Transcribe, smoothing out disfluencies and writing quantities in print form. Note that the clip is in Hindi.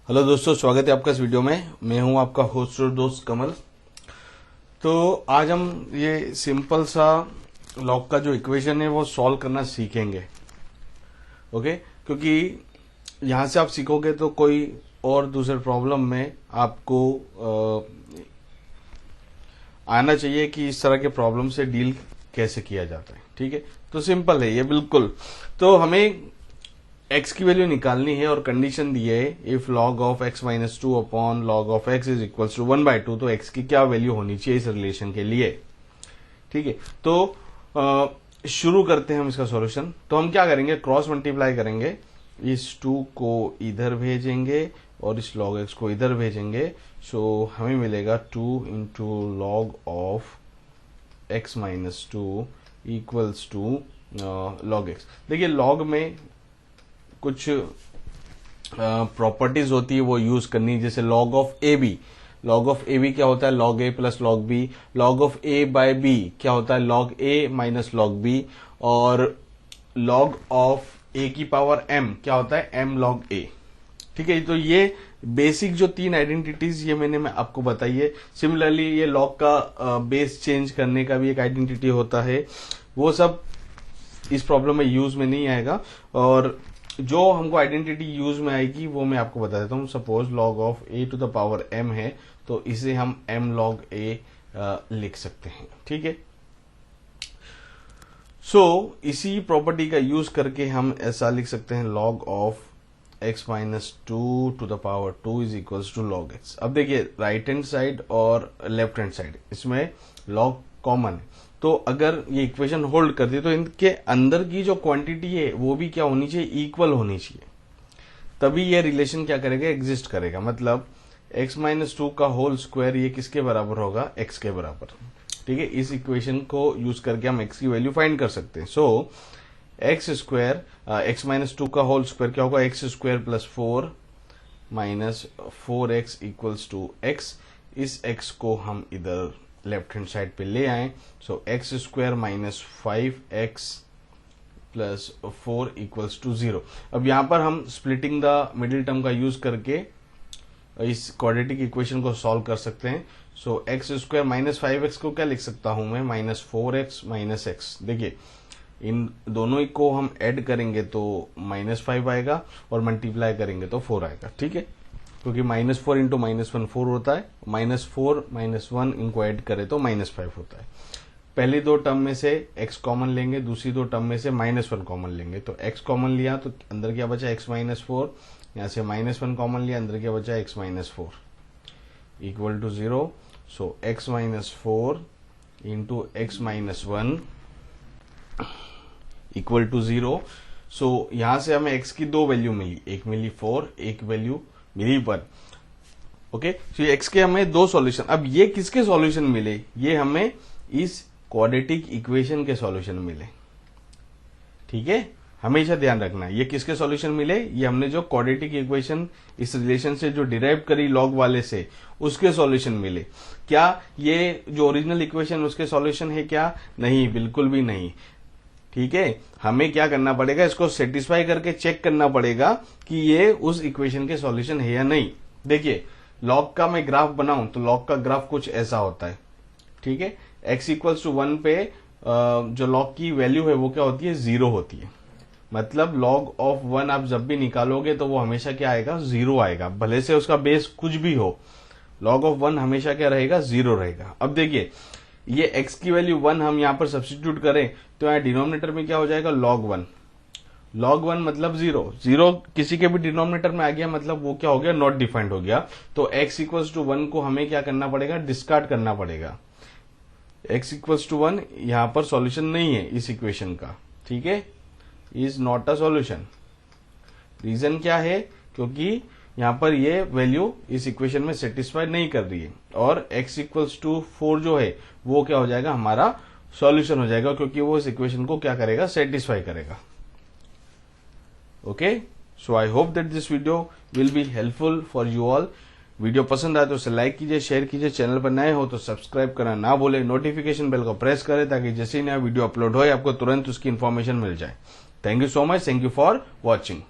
हेलो दोस्तों, स्वागत है आपका इस वीडियो में। मैं हूं आपका होस्ट और दोस्त कमल। तो आज हम ये सिंपल सा लॉग का जो इक्वेशन है वो सॉल्व करना सीखेंगे। ओके, क्योंकि यहां से आप सीखोगे तो कोई और दूसरे प्रॉब्लम में आपको आना चाहिए कि इस तरह के प्रॉब्लम से डील कैसे किया जाता है। ठीक है, तो सिंपल है ये बिल्कुल। तो हमें x की वैल्यू निकालनी है और कंडीशन दी है if log of x minus two upon log of x is equal to 1/2, तो x की क्या वैल्यू होनी चाहिए इस रिलेशन के लिए। ठीक है, तो शुरू करते हैं हम इसका सॉल्यूशन। तो हम क्या करेंगे, क्रॉस मल्टीप्लाई करेंगे, इस 2 को इधर भेजेंगे और इस log x को इधर भेजेंगे। सो हमें मिलेगा 2 into log of x minus two equals to log x। देखिए log में कुछ प्रॉपर्टीज होती है वो यूज करनी, जैसे log of A B. log of A B क्या होता है, log a plus log b। log of a by b क्या होता है, log a minus log b। और log ऑफ a की पावर m क्या होता है, m log a। ठीक है, तो ये बेसिक जो 3 आइडेंटिटीज ये मैं आपको बताई है। सिमिलरली ये log का बेस चेंज करने का भी एक आइडेंटिटी होता है, वो सब इस प्रॉब्लम में यूज में नहीं आएगा। और जो हमको आइडेंटिटी यूज में आएगी वो मैं आपको बता देता हूं। Suppose log of a to the power m है, तो इसे हम m log a लिख सकते हैं। ठीक है, इसी प्रॉपर्टी का यूज करके हम ऐसा लिख सकते हैं log of x minus two to the power 2 is equals to log x। अब देखिए राइट हैंड साइड और लेफ्ट हैंड साइड इसमें log कॉमन है, तो अगर ये इक्वेशन होल्ड करती है तो इनके अंदर की जो क्वांटिटी है वो भी क्या होनी चाहिए, इक्वल होनी चाहिए, तभी ये रिलेशन क्या करेगा, एग्जिस्ट करेगा। मतलब x माइनस टू का होल स्क्वायर ये किसके बराबर होगा, x के बराबर। ठीक है, इस इक्वेशन को यूज करके हम x की वैल्यू फाइंड कर सकते हैं। So x square x minus two का होल स्क्वायर क्या होगा, x square plus 4 minus 4x equals to x। इस x को हम इधर लेफ्ट हैंड साइड पे ले आए। So x square minus 5x plus 4 equals to 0। अब यहां पर हम स्प्लिटिंग द मिडिल टर्म का यूज करके इस क्वाड्रेटिक इक्वेशन को सॉल्व कर सकते हैं। So x square minus 5x को क्या लिख सकता हूं मैं, माइनस 4x माइनस x। देखिए इन दोनों को हम ऐड करेंगे तो माइनस 5 आएगा और मल्टीप्लाई करेंगे तो 4 आएगा। ठीक है, क्योंकि माइनस 4 इंटू माइनस 1 4 होता है, माइनस 4 माइनस 1 इनको ऐड करें तो माइनस 5 होता है। पहली दो टर्म में से x कॉमन लेंगे, दूसरी दो टर्म में से माइनस 1 कॉमन लेंगे। तो x कॉमन लिया तो अंदर क्या बचा, x माइनस 4। यहां से माइनस 1 कॉमन लिया, अंदर क्या बचा, x minus 4 equal to 0। So x minus 4 into x minus 1 equal to 0। So यहां से हमें x की दो वैल्यू मिली, एक मिली 4, एक वैल्यू मिली 1। ओके, तो x के हमें दो सॉल्यूशन। अब ये किसके सॉल्यूशन मिले, ये हमें इस क्वाड्रेटिक इक्वेशन के सॉल्यूशन मिले। ठीक है, हमेशा ध्यान रखना ये किसके सॉल्यूशन मिले, ये हमने जो क्वाड्रेटिक इक्वेशन इस रिलेशन से जो डिराइव करी लॉग वाले से, उसके सॉल्यूशन मिले। क्या ये जो ओरिजिनल इक्वेशन उसके सॉल्यूशन है क्या, नहीं, बिल्कुल भी नहीं। ठीक है, हमें क्या करना पड़ेगा, इसको सेटिस्फाई करके चेक करना पड़ेगा कि ये उस इक्वेशन के सॉल्यूशन है या नहीं। देखिए लॉग का मैं ग्राफ बनाऊं तो लॉग का ग्राफ कुछ ऐसा होता है। ठीक है, x इक्वल्स टू 1 पे जो लॉग की वैल्यू है वो क्या होती है, 0 होती है। मतलब log ऑफ 1 आप जब भी निकालोगे तो वो हमेशा क्या आएगा, 0 आएगा, भले से उसका बेस कुछ भी हो। log ऑफ 1 हमेशा क्या रहेगा, 0 रहेगा। अब देखिए ये x की वैल्यू 1 हम यहां पर सब्स्टिट्यूट करें तो यहाँ डिनोमिनेटर में क्या हो जाएगा, log 1। log 1 मतलब 0, 0 किसी के भी डिनोमिनेटर में आ गया मतलब वो क्या हो गया, नॉट डिफाइंड हो गया। तो x इक्वल्स टू 1 को हमें क्या करना पड़ेगा, डिस्कार्ड करना पड़ेगा। x इक्वल्स टू 1 यहां पर सॉल्यूशन नहीं है इस इक्वेशन का। ठीक है, is not a solution. Reason क्या है, क्योंकि यहां पर ये वैल्यू इस इक्वेशन में सेटिस्फाई नहीं कर रही है। और x इक्वल्स टू 4 जो है वो क्या हो जाएगा, हमारा सॉल्यूशन हो जाएगा, क्योंकि वो इस इक्वेशन को क्या करेगा, सेटिस्फाई करेगा। Okay, so I hope that this video will be helpful for you all. Video पसंद आए तो उसे लाइक कीजिए, शेयर कीजिए, चैनल पर नए हो तो सब्सक्राइब करना ना भूले, नोटिफिकेशन बेल को प्रेस करें ताकि जैसे ही नया वीडियो अपलोड हो आपको तुरंत उसकी इन्फॉर्मेशन मिल जाए। Thank you so much, thank you for watching.